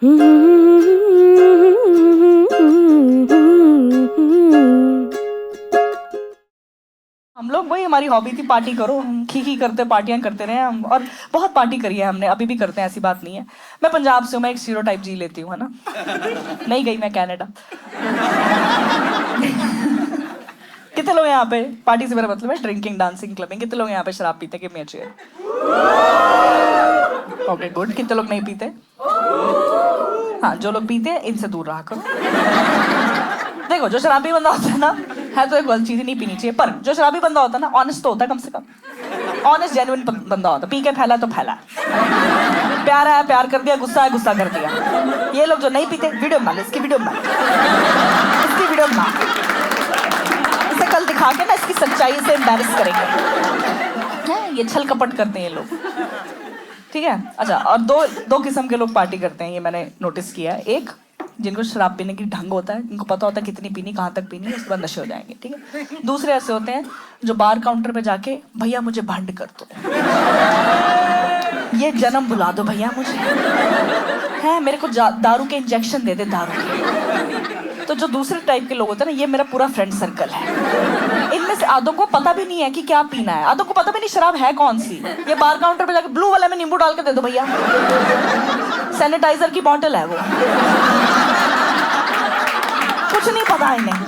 हम लोग वही हमारी हॉबी थी, पार्टी करो, हम खी करते पार्टियां करते रहे हम, और बहुत पार्टी करी है हमने, अभी भी करते हैं, ऐसी बात नहीं है। मैं पंजाब से हूँ, मैं एक स्टीरियोटाइप जी लेती हूँ, है ना। नहीं गई मैं कनाडा। कितने लोग यहाँ पे, पार्टी से मेरा मतलब है ड्रिंकिंग, डांसिंग, क्लबिंग, कितने लोग यहाँ पे शराब पीते, कि मैं चाहिए? Okay good. कितने लोग नहीं पीते? हाँ, जो लोग पीते हैं इनसे दूर रहा करो। देखो, जो शराबी बंदा होता है ना, है तो एक गलत चीज नहीं पीनी चाहिए, पर जो शराबी बंदा होता है ना, ऑनेस्ट तो होता है, कम से कम ऑनेस्ट जेन्युइन बंदा होता है। पी के फैला तो फैला, प्यार है प्यार कर दिया, गुस्सा है गुस्सा कर दिया। ये लोग जो नहीं पीते, वीडियो बना ले, इसकी वीडियो बना, इसकी वीडियो बना, इसे कल दिखा के ना इसकी सच्चाई से एम्बैरेस करेंगे। ये छल कपट करते हैं ये लोग, ठीक है। अच्छा, और दो किस्म के लोग पार्टी करते हैं, ये मैंने नोटिस किया है। एक, जिनको शराब पीने की ढंग होता है, इनको पता होता है कितनी पीनी, कहाँ तक पीनी है, उसके बाद नशे हो जाएंगे, ठीक है। दूसरे ऐसे होते हैं जो बार काउंटर पे जाके, भैया मुझे भंड कर दो, ये जन्म बुला दो भैया मुझे, है मेरे को दारू के इंजेक्शन दे दे, दारू के। तो जो दूसरे टाइप के लोग होते हैं ना, ये मेरा पूरा फ्रेंड सर्कल है। इनमें से आधों को पता भी नहीं है कि क्या पीना है, आधों को पता भी नहीं शराब है कौन सी। ये बार काउंटर पे जाके ब्लू वाले में नींबू डाल के दे दो भैया, सैनिटाइजर की बॉटल है वो, कुछ नहीं पता इन्हें,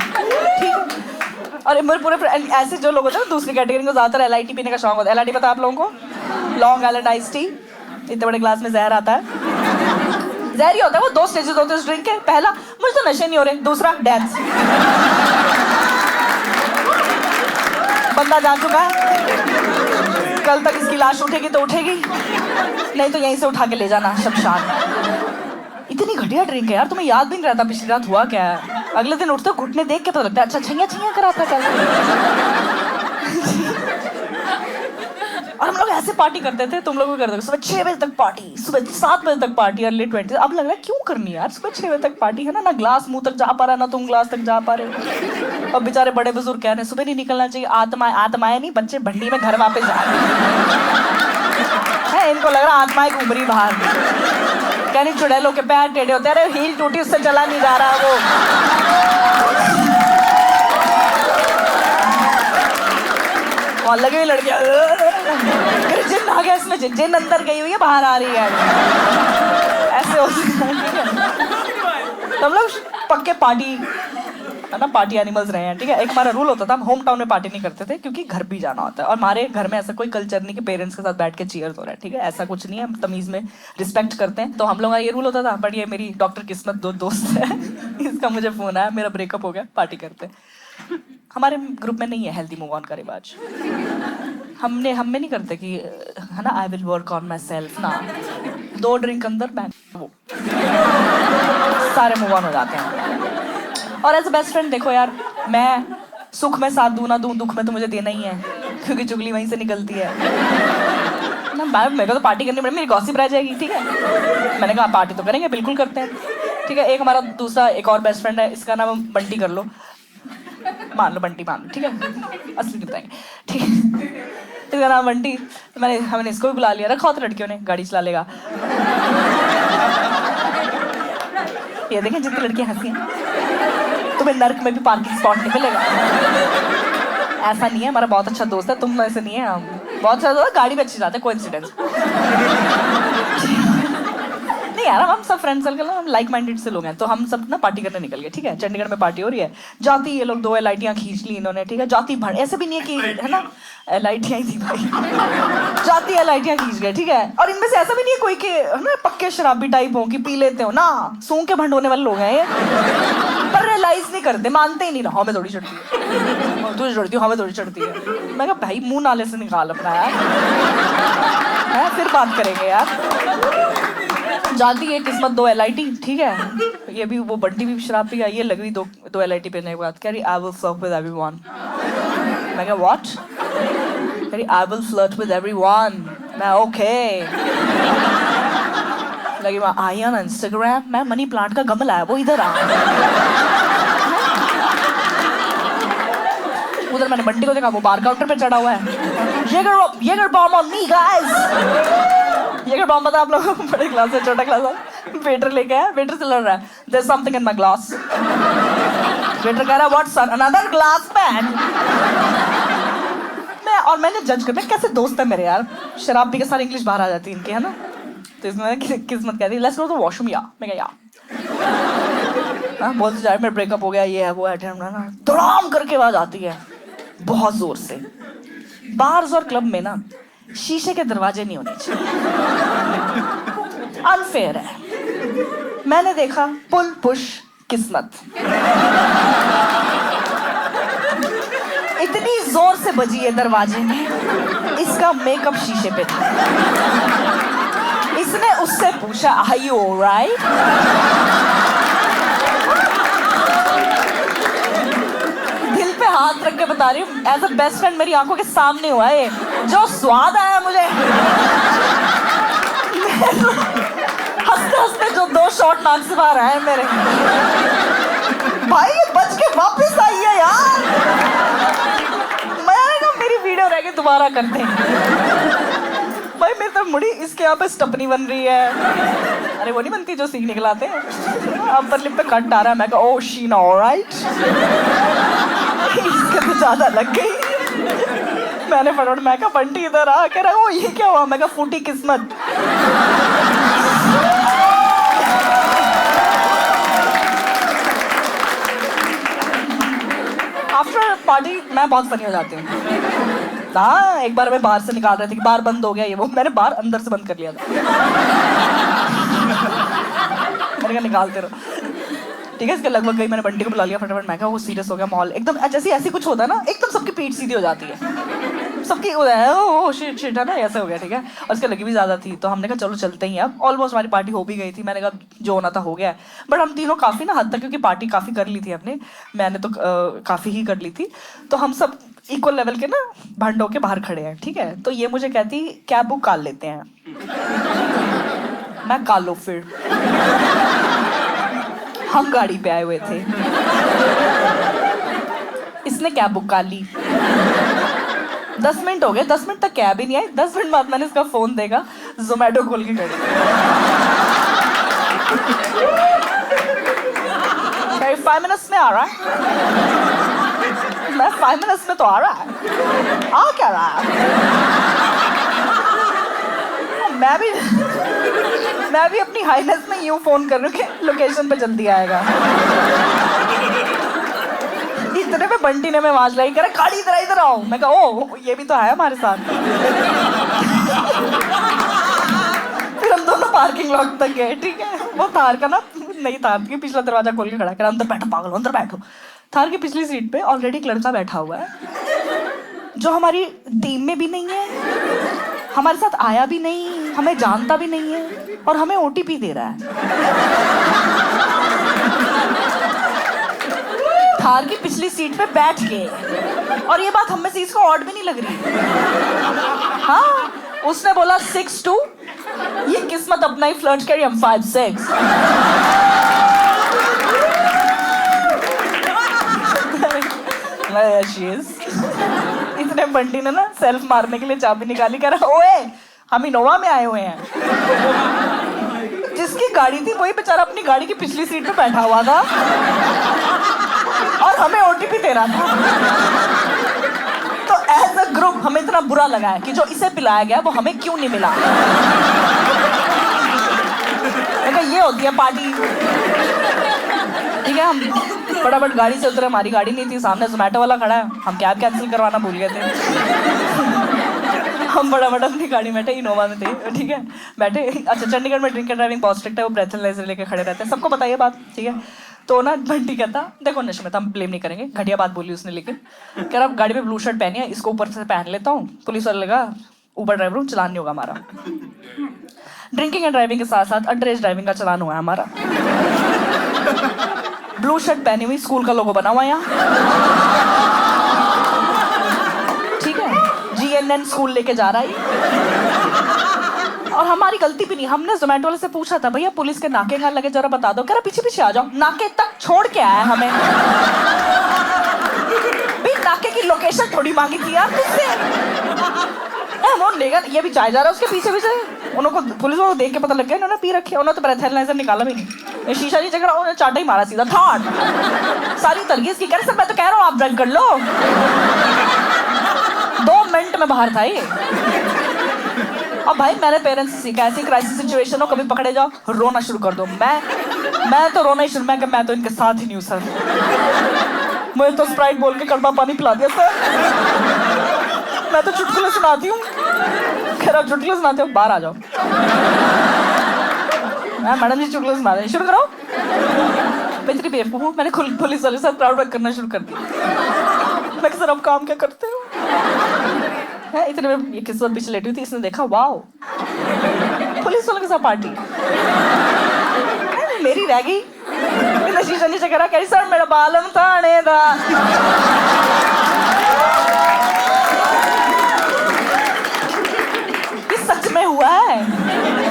ठीक। और मेरे पूरे ऐसे जो लोग होते हैं ना दूसरी कैटेगरी को, ज्यादातर एलआईटी पीने का शौक होता है। एलआईटी पता है आप लोगों को? लॉन्ग आइलैंड आइस टी, इतने बड़े ग्लास में जहर आता है, जहर ही होता है वो। 2 स्टेजेस होते हैं उस ड्रिंक के। पहला, मुझे तो नशे नहीं हो रहे। दूसरा, डेथ, बंदा जा चुका है, कल तक इसकी लाश उठेगी तो उठेगी, नहीं तो यहीं से उठा के ले जाना शमशान। इतनी घटिया ड्रिंक है यार, तुम्हें याद भी नहीं रहता पिछली रात हुआ क्या है। अगले दिन उठते हो, घुटने देख के पता लगता है, अच्छा छैया छैया करा था कल। और हम लोग ऐसे पार्टी करते थे, तुम लोग भी करते थे, सुबह 6 बजे तक पार्टी, सुबह 7 बजे तक पार्टी, अर्ली 20। अब लग रहा है क्यों करनी यार सुबह 6 बजे तक पार्टी, है ना। ना ग्लास मुंह तक जा पा रहा, ना तुम ग्लास तक जा पा रहे। अब बेचारे बड़े बुजुर्ग कह रहे हैं सुबह नहीं निकलना चाहिए, आत्माएं नहीं, बच्चे भंडी में घर वापस जा रहे हैं। इनको लग रहा आत्माएं घूम रही बाहर, कहनी चुड़ैलों के पैर टेढ़े होते हैं, अरे हील टूटी उससे चला नहीं जा रहा वो। और लगे हुई लड़कियां, जिन आ गया इसमें, जिन अंदर गई हुई है बाहर आ रही है, ऐसे होते हैं। तो हम लोग पक्के पार्टी, है ना, पार्टी एनिमल्स रहे हैं, ठीक है। एक हमारा रूल होता था, हम होम टाउन में पार्टी नहीं करते थे, क्योंकि घर भी जाना होता है। और हमारे घर में ऐसा कोई कल्चर नहीं कि पेरेंट्स के साथ बैठ के चीयर्स हो रहा है, ठीक है, ऐसा कुछ नहीं है, हम तमीज में रिस्पेक्ट करते हैं। तो हम लोग का ये रूल होता था। बट ये मेरी डॉक्टर किस्मत दोस्त है, इसका मुझे फोन आया, मेरा ब्रेकअप हो गया, पार्टी करते। हमारे ग्रुप में नहीं है हेल्दी मूव ऑन का रिवाज। हम में नहीं करते कि, है ना, I will work on my self ना। 2 ड्रिंक अंदर मैं वो सारे मूव ऑन हो जाते हैं। और एज अ बेस्ट फ्रेंड देखो यार, मैं सुख में साथ दूं ना दूं, दुख में तो मुझे देना ही है, क्योंकि चुगली वहीं से निकलती है ना। मेरे को तो पार्टी करनी पड़ेगी, मेरी गॉसिप रह जाएगी, ठीक है। मैंने कहा पार्टी तो करेंगे, बिल्कुल करते हैं, ठीक है। एक हमारा दूसरा एक और बेस्ट फ्रेंड है, इसका नाम बंटी कर लो, मान लो बंटी मान लो, ठीक है, असली नहीं बताएंगे, ठीक है। इसका नाम बंटी, हमने इसको भी बुला लिया, रखा होता लड़कियों ने, गाड़ी चला लेगा। ये देखें जितनी लड़कियां हंसी हैं, तुम्हें नर्क में भी पार्किंग स्पॉट नहीं मिलेगा। ऐसा नहीं है, हमारा बहुत अच्छा दोस्त है, तुम ऐसे नहीं है, हम बहुत अच्छा दोस्त, गाड़ी में अच्छी जाते हैं, कोइंसिडेंस नहीं यार, हम सब फ्रेंड सर्कल, हम लाइक माइंडेड से लोग हैं। तो हम सब ना पार्टी करने निकल गए, ठीक है। चंडीगढ़ में पार्टी हो रही है, जाती ये लोग 2 एलआईटियां खींच ली इन्होंने, ठीक है। जाती भर, ऐसे भी नहीं है कि, है ना, एलआईटियां ही थी भाई, जाती एलआईटियां खींच गए, ठीक है। और इनमें से ऐसा भी नहीं है कोई के, है ना, पक्के शराबी टाइप हो कि पी लेते हो ना, सूंघ के भंड होने वाले लोग हैं ये, पर रियलाइज नहीं करते, मानते ही नहीं ना, हमें थोड़ी चढ़ती है, तुझे चढ़ती है, हमें थोड़ी चढ़ती है। मैं कहा भाई मुंह नाले से निकाल अपना यार, है, फिर बात करेंगे यार। जाती है किस्मत 2 एलआईटी, ठीक है। ये भी वो बंटी भी शराब पी, ये लग रही 2 एलआईटी पीने के बाद, कह रही I will flirt with everyone. मैं कहा व्हाट? कह रही I will flirt with everyone. मैं ओके। लगी वहाँ आई ऑन इंस्टाग्राम, मैं मनी प्लांट का गमला है वो इधर आ। उधर मैंने बंटी को देखा, वो बार काउंटर पे चढ़ा हुआ है, Jager bomb on me guys. Jager bomb पता आप लोगों को? बड़े क्लास है, छोटा क्लास है, वेटर लेके आया, वेटर से लड़ रहा है, there's something in my glass. Waiter कह रहा है what sir, another glass man. मैंने जज करना कैसे दोस्त है मेरे यार, शराब पी के सारी इंग्लिश बाहर आ जाती है इनकी, है ना। तो इसमें किस्मत कहती है लेट्स गो टू वॉशरूम या, मैं कहा या बोलते जाए मेरा ब्रेकअप हो गया, ये है वो है, धड़ाम करके आवाज आती है बहुत जोर से। बार्स और क्लब में ना शीशे के दरवाजे नहीं होने चाहिए, अनफेयर है। मैंने देखा पुल पुश किस्मत, इतनी जोर से बजी है दरवाजे में, इसका मेकअप शीशे पे था। इसने उससे पूछा आर यू ऑलराइट? दिल पे हाथ रख के बता रही हूँ, एज अ बेस्ट फ्रेंड मेरी आंखों के सामने हुआ है, जो स्वाद आया मुझे। हंसते हंसते जो 2 शॉट नाक से बाहर आए मेरे, भाई ये बच के वापस आई है यार। मैंने कहा मेरी वीडियो रह गई, दोबारा करते हैं। भाई मेरी तरफ मुड़ी, इसके यहाँ पे स्टपनी बन रही है, अरे वो नहीं बनती जो सीख निकलाते हैं, अपर लिप पे कट आ रहा है। मैं कहा ओह शीना ऑलराइट, इसके तो ज्यादा लग गई। मैंने फटाफट मैं कहा बंटी इधर आ, कह रहा ओ ये क्या हुआ? मैं कहा फूटी किस्मत। आफ्टर पार्टी मैं बहुत फनी हो जाती हूँ। हाँ एक बार मैं बाहर से निकाल रहे थे कि बार बंद हो गया ये वो, मैंने बार अंदर से बंद कर लिया था। मैंने कहा निकालते रहो, ठीक है। इसके लगभग गई, मैंने बंटी को बुला लिया फटाफट। मैं कहा वो सीरियस हो गया माहौल एकदम, जैसे ऐसी कुछ होता है ना एकदम सबकी पीठ सीधी हो जाती है, सबकी ओ शिट शिट है ना, ऐसे हो गया, ठीक है। और उसके लगी भी ज्यादा थी, तो हमने कहा चलो चलते ही। अब ऑलमोस्ट हमारी पार्टी हो भी गई थी, मैंने कहा जो होना था हो गया। बट हम तीनों काफी ना हद तक, क्योंकि पार्टी काफी कर ली थी हमने, मैंने तो काफी ही कर ली थी, तो हम सब इक्वल लेवल के ना भंड होके बाहर खड़े हैं, ठीक है। तो ये मुझे कहती कैब बुक कर लेते हैं, मैं कर लो फिर। हम गाड़ी पे आए हुए थे, इसने कैब बुक कर ली। 10 मिनट हो गए, 10 मिनट तक कैब ही नहीं आई। 10 मिनट बाद मैंने इसका फोन देखा, जोमेटो खोल के खड़ी, 5 मिनट्स में आ रहा है। मैं 5 मिनट्स में तो आ रहा है, आ क्या रहा है? मैं भी अपनी हाईनेस में यूं फोन कर रही हूँ कि लोकेशन पे जल्दी आएगा। इतने में बंटी ने मैं आवाज लाई, कह रहा गाड़ी इधर आओ। मैं कहा ओ ये भी तो है हमारे साथ। फिर हम दोनों पार्किंग लॉट तक गए, ठीक है। वो थार का ना नहीं, थार की पिछला दरवाजा खोल के खड़ा कर, अंदर बैठो पागल, अंदर बैठो। थार की पिछली सीट पे ऑलरेडी एक लड़का बैठा हुआ है, जो हमारी टीम में भी नहीं है, हमारे साथ आया भी नहीं, हमें जानता भी नहीं है, और हमें ओटीपी दे रहा है। थार की पिछली सीट पे बैठ के, और ये बात हमें से इसको ऑड भी नहीं लग रही। हाँ उसने बोला 6'2", ये किस्मत अपना ही फ्लर्ट करी, हम 5'6". इतने बंटी ने ना सेल्फ मारने के लिए चाबी निकाली, कह रहा ओए हम इनोवा में आए हुए हैं। जिसकी गाड़ी थी वही बेचारा अपनी गाड़ी की पिछली सीट पे बैठा हुआ था और हमें ओटीपी दे रहा था। तो एज अ ग्रुप हमें इतना बुरा लगा है कि जो इसे पिलाया गया वो हमें क्यों नहीं मिला। ये होती है पार्टी, ठीक है। हम फटाफट गाड़ी से उतरे, हमारी गाड़ी नहीं थी, सामने जोमेटो वाला खड़ा है, हम कैब कैंसिल करवाना भूल गए थे। हम फटाफट अपनी गाड़ी में बैठे, इनोवा में थे, ठीक है बैठे। अच्छा चंडीगढ़ में ड्रिंक एंड ड्राइविंग बहुत स्ट्रिक्ट है, वो ब्रेथलेजर लेके खड़े रहते हैं, सबको पता ये बात, ठीक है। तो ना बंटी कहता देखो नशे में था, हम ब्लेम नहीं करेंगे, घटिया बात बोली उसने, लेकिन कह रहा गाड़ी में ब्लू शर्ट पहनी है, इसको ऊपर से पहन लेता हूँ, पुलिस वाले लगा ऊबर ड्राइवर हूँ, चलान नहीं होगा हमारा। ड्रिंकिंग एंड ड्राइविंग के साथ साथ अंडर एज ड्राइविंग का चलान हुआ है हमारा। ब्लू शर्ट पहनी हुई, स्कूल का लोगो बना हुआ यहाँ, ठीक है। GNN स्कूल लेके जा रहा है, और हमारी गलती भी नहीं। हमने जोमेटो वाले से पूछा था भैया पुलिस के नाके कहाँ लगे जरा बता दो, कह रहा पीछे पीछे आ जाओ, नाके तक छोड़ के आया हमें। भाई नाके की लोकेशन थोड़ी मांगी थी यार तुझसे, उन्होंने लेगा, ये भी चाय जा रहा है उसके पीछे पीछे। उनको पुलिस को देख के पता लग गया इन्होंने पी रखे। उन्होंने तो ब्रेथेलाइजर निकाला भी नहीं, ये शीशा नहीं चकरा, उन्होंने चाटा ही मारा सीधा थाट। सारी तरगीज की, कह रहे सर मैं तो कह रहा हूँ आप ड्रग कर लो। 2 मिनट में बाहर था ये। अब भाई मैंने पेरेंट्स से सीखा, ऐसी क्राइसिस सिचुएशन हो कभी पकड़े जाओ रोना शुरू कर दो। मैं तो रोना ही शुरू, मैं तो इनके साथ ही नहीं हूँ सर। मुझे तो स्प्राइट बोल के कड़वा पानी पिला दिया सर। मैं तो चुटकुले सुनाती हूँ। कह रहा चुटकुले सुनाते हो, बाहर आ जाओ। मैडम जी चुटकुले सुना दें, शुरू करो। मैं इतनी बेवकूफ हूँ, मैंने पुलिस वाले साथ क्राउड वर्क करना शुरू कर दिया। मैं सर अब काम क्या करते हो? इतने में ये किस्मत पीछे लेटी हुई थी, इसने देखा वाओ पुलिस वालों के साथ पार्टी। मेरी रह गई। शीशा नीचे करा, कह रही सर मेरा बालम थाने दा। ये सच में हुआ है।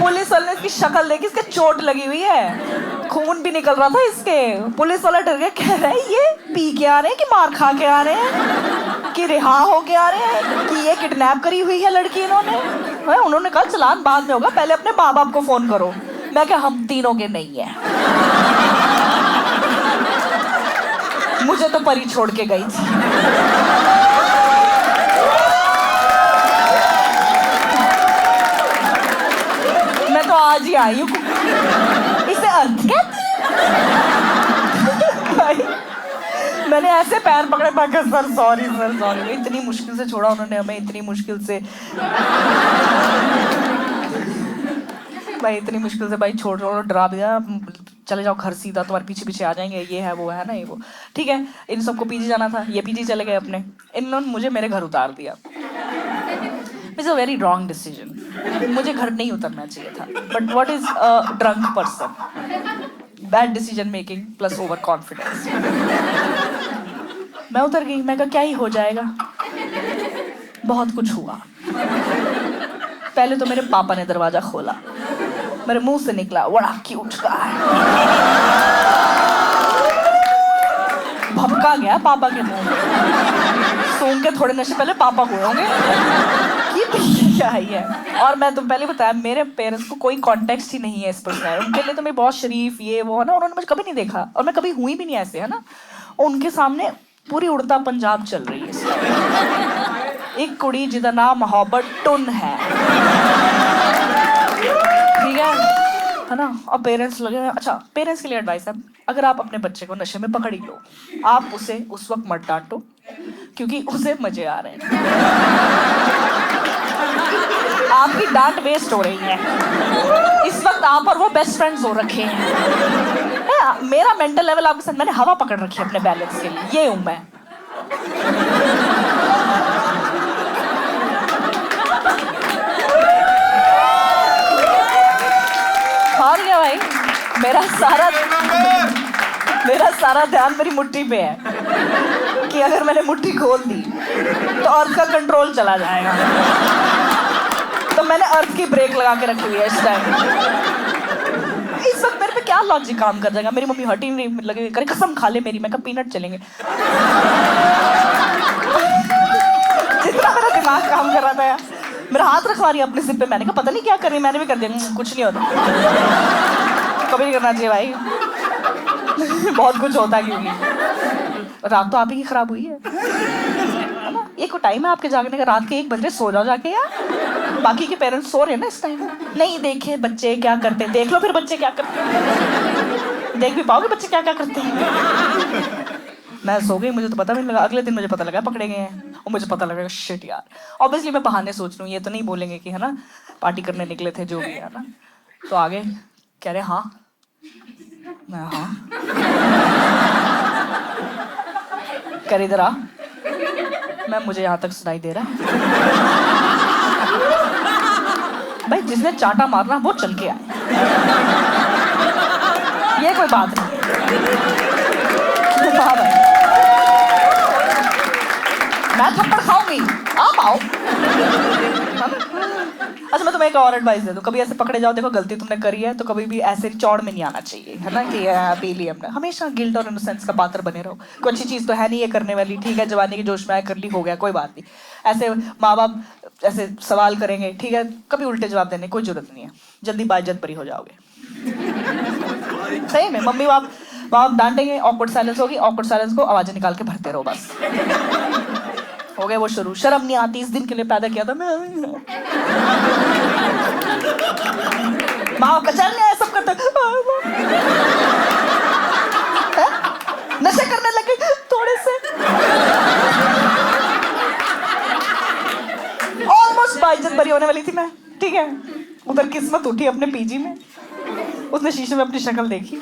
पुलिस वाले ने इसकी शक्ल देखी, इसके चोट लगी हुई है, खून भी निकल रहा था इसके। पुलिस वाला डर गया, कह रहा है ये पी के आ रहे हैं कि मार खा के आ रहे हैं कि रिहा हो के आ रहे हैं कि ये किडनैप करी हुई है लड़की इन्होंने। उन्होंने कहा चलान बाद में होगा, पहले अपने माँ बाप को फोन करो। मैं क्या हम तीनों के नहीं है। मुझे तो परी छोड़ के गई थी। मैं तो आज ही आई हूँ। इसे अर्थ कहते हैं। मैंने ऐसे पैर पकड़े, मैं कहा सर सॉरी सर सॉरी। इतनी मुश्किल से छोड़ा उन्होंने हमें, इतनी मुश्किल से भाई, इतनी मुश्किल से भाई छोड़ डरा दिया। चले जाओ घर सीधा, तुम्हारे पीछे पीछे आ जाएंगे, ये है वो है ना, ये वो। ठीक है, इन सबको पीजी जाना था, ये पीजी चले गए अपने। इन्होंने मुझे मेरे घर उतार दिया। It's a very wrong decision. मुझे घर नहीं उतरना चाहिए था। But what is a drunk person? Bad decision making plus over confidence. मैं उतर गई। मैं कहा क्या ही हो जाएगा। बहुत कुछ हुआ। पहले तो मेरे पापा ने दरवाजा खोला, मेरे मुंह से निकला बड़ा क्यूट गाय। भपका गया पापा के मुंह में। सूंघ के थोड़े नशे पहले पापा हुए होंगे ये क्या है। और मैं तो पहले बताया, मेरे पेरेंट्स को कोई कॉन्टेक्स्ट ही नहीं है इस पर। उनके लिए तो मैं बहुत शरीफ ये वो है ना, उन्होंने मुझे कभी नहीं देखा और मैं कभी हुई भी नहीं ऐसे, है ना। उनके सामने पूरी उड़ता पंजाब चल रही है। एक कुड़ी जिदा नाम मोहब्बत टुन है, ठीक है ना। और पेरेंट्स लगे। अच्छा, पेरेंट्स के लिए एडवाइस है, अगर आप अपने बच्चे को नशे में पकड़ ही लो, आप उसे उस वक्त मत डांटो क्योंकि उसे मजे आ रहे हैं। आपकी डांट वेस्ट हो रही है। इस वक्त आप और वो बेस्ट फ्रेंड्स हो रखे हैं। मेरा मेंटल लेवल आपके साथ, मैंने हवा पकड़ रखी है अपने बैलेंस के लिए। ये हूं मैं। हार गया भाई। मेरा सारा ध्यान मेरी मुट्ठी पे है कि अगर मैंने मुट्ठी खोल दी तो अर्थ का कंट्रोल चला जाएगा। तो मैंने अर्थ की ब्रेक लगा के रखी हुई है इस टाइम। इस वक्त मेरे पे क्या लॉजिक काम कर जाएगा। मेरी मम्मी हटी नहीं लगे, करे कसम खा ले मेरी। मैं कहा पीनट चलेंगे। जितना मेरा दिमाग काम कर रहा था यार। मेरा हाथ रखवा रही है अपने सिर पे। मैंने कहा पता नहीं क्या कर रही है, मैंने भी कर दिया। कुछ नहीं होता, कभी नहीं करना चाहिए भाई। बहुत कुछ होता है क्योंकि रात तो आप ही की खराब हुई है ना। एक को टाइम है आपके जागने का, रात के 1 बजे सो जाओ जाके यार। बाकी के पेरेंट्स सो रहे हैं ना इस टाइम। नहीं देखे बच्चे क्या करते हैं, देख लो फिर बच्चे क्या करते हैं। देख भी पाओगे बच्चे क्या क्या करते हैं। मैं सो गई, मुझे तो पता भी नहीं लगा। अगले दिन मुझे पता लगा पकड़े गए हैं और मुझे पता लगा शिट यार। ऑब्वियसली मैं बहाने सोच रही हूँ, ये तो नहीं बोलेंगे कि है ना पार्टी करने निकले थे जो भी है ना। तो आगे कह रहे हाँ, मैं हाँ। कर इधर आ। मुझे यहाँ तक सुनाई दे रहा है भाई। जिसने चाटा मारना वो चल के आए, ये कोई बात नहीं। हाँ भाई, मैं थप्पड़ खाऊंगी, आप आओ। अच्छा मैं तुम्हें एक और एडवाइस दे दूं, कभी ऐसे पकड़े जाओ, देखो गलती तुमने करी है तो कभी भी ऐसे चौड़ में नहीं आना चाहिए, है ना। कि पी लिया हमने, हमेशा गिल्ट और इनोसेंस का पात्र बने रहो। कोई अच्छी चीज़ तो है नहीं ये करने वाली, ठीक है जवानी के जोश में आए कर ली, हो गया कोई बात नहीं। ऐसे माँ बाप ऐसे सवाल करेंगे, ठीक है, कभी उल्टे जवाब देने कोई जरूरत नहीं है, जल्दी बाइज्जत बरी हो जाओगे। सही में मम्मी बाप डांटेंगे, ऑकवर्ड साइलेंस होगी, ऑकवर्ड साइलेंस को आवाजें निकाल के भरते रहो बस। हो गए वो शुरू। शर्म नहीं आती, इस दिन के लिए पैदा किया था मैं। माँ कचर नहीं आया, सब करते नशे करने लगे थोड़े से। ऑलमोस्ट बाइज्जत बरी होने वाली थी मैं, ठीक है। उधर किस्मत उठी अपने पीजी में, उसने शीशे में अपनी शक्ल देखी,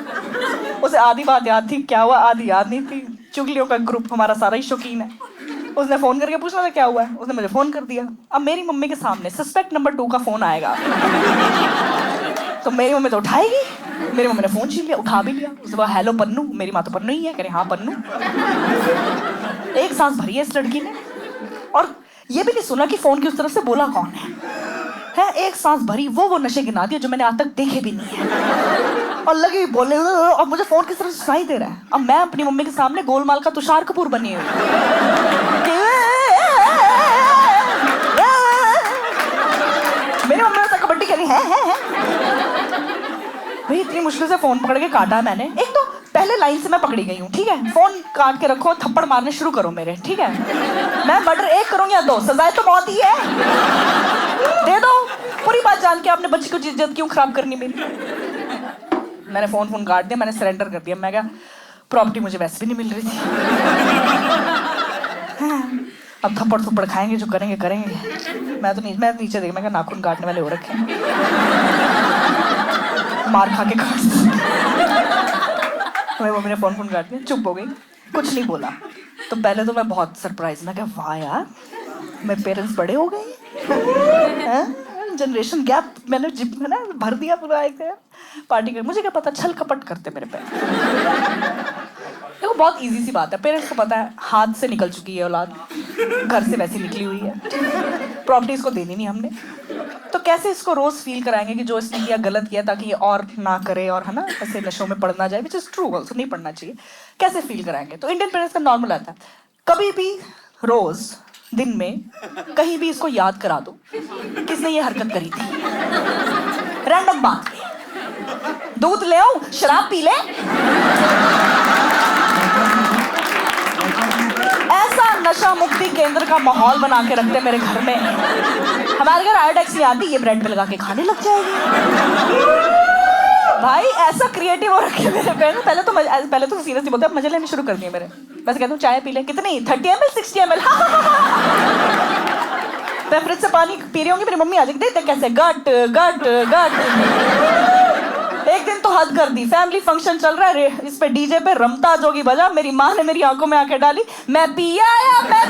उसे आधी बात याद थी, क्या हुआ आधी याद नहीं थी। चुगलियों का ग्रुप हमारा सारा ही शौकीन है। उसने फोन करके पूछना था क्या हुआ है, उसने मुझे फोन कर दिया। अब मेरी मम्मी के सामने सस्पेक्ट नंबर 2 का फोन आएगा, तो मेरी मम्मी तो उठाएगी। मेरी मम्मी ने फोन छीन लिया, उठा भी लिया। उसने कहा हेलो पन्नू, मेरी माँ तो पन्नू ही है, कह रहे हाँ पन्नू। एक सांस भरी है इस लड़की ने, और ये भी नहीं सुना कि फोन की उस तरफ से बोला कौन है। एक सांस भरी, वो नशे गिना दिए जो मैंने आज तक देखे भी नहीं है, और लगे बोले, और मुझे फोन किस तरह से सुनाई दे रहा है। अब मैं अपनी मम्मी के सामने गोलमाल का तुषार कपूर बनी हुई, मेरी मम्मी ऐसा कबड्डी खेली है। भाई इतनी मुश्किल से फोन पकड़ के काटा है मैंने। एक तो पहले लाइन से मैं पकड़ी गई हूँ, ठीक है। फोन काट के रखो, थप्पड़ मारने शुरू करो मेरे, ठीक है। मैं मर्डर 1 करूँ या 2, सजाए तो मौत ही है। दे दो, पूरी बात जान के आपने बच्ची को इज्जत क्यों खराब करनी मेरी। मैंने फोन काट दिया, मैंने सरेंडर कर दिया। मैं क्या, प्रॉपर्टी मुझे वैसे भी नहीं मिल रही थी। अब थप्पड़ थप्पड़ खाएंगे, जो करेंगे करेंगे। मैं नीचे देख, मैं नाखून काटने वाले हो रखे हैं, मार खा के काट। मेरी मम्मी ने फोन काट दिया, चुप हो गई, कुछ नहीं बोला। तो पहले तो मैं बहुत सरप्राइज, मैं क्या वाह यार, मेरे पेरेंट्स बड़े हो गए, जनरेशन गैप मैंने जिप में ना भर दिया पूरा। एक पार्टी कर, मुझे क्या पता छल कपट करते मेरे पे। देखो बहुत इजी सी बात है, पेरेंट्स को पता है हाथ से निकल चुकी है औलाद, घर से वैसी निकली हुई है, प्रॉपर्टी इसको देनी नहीं हमने, तो कैसे इसको रोज फील कराएंगे कि जो इसने किया गलत किया, ताकि ये और ना करे और है ना ऐसे नशों में पड़ ना जाए, विच इज ट्रू ऑल्सो, नहीं पढ़ना चाहिए। कैसे फील कराएंगे? तो इंडियन पेरेंट्स का नॉर्मल आता है, कभी भी रोज दिन में कहीं भी इसको याद करा दो किसने ये हरकत करी थी। रैंडम बात, दूध ले आओ, शराब पी ले, ऐसा नशा मुक्ति केंद्र का माहौल बना के रखते मेरे घर में। हमारे घर आयोडेक्स नहीं आती, ये ब्रेड पे लगा के खाने लग जाएगी। भाई ऐसा क्रिएटिव हो रखे मेरे पेरेंट्स। पहले तो सीरियसली बोलते, अब मजे लेने शुरू कर दिए मेरे। मैं कहता हूँ चाय पी ले, कितनी 30 ml 60 ml। मैं फ्रिज से पानी पी रही होंगी, मेरी मम्मी आ जाएगी, देखते कैसे गट गट गट। एक दिन तो हद कर दी, फैमिली फंक्शन चल रहा है, इस पे डीजे पे रमता जोगी बजा, मेरी माँ ने मेरी आंखों में आंखें डाली, मैं पिया या मैं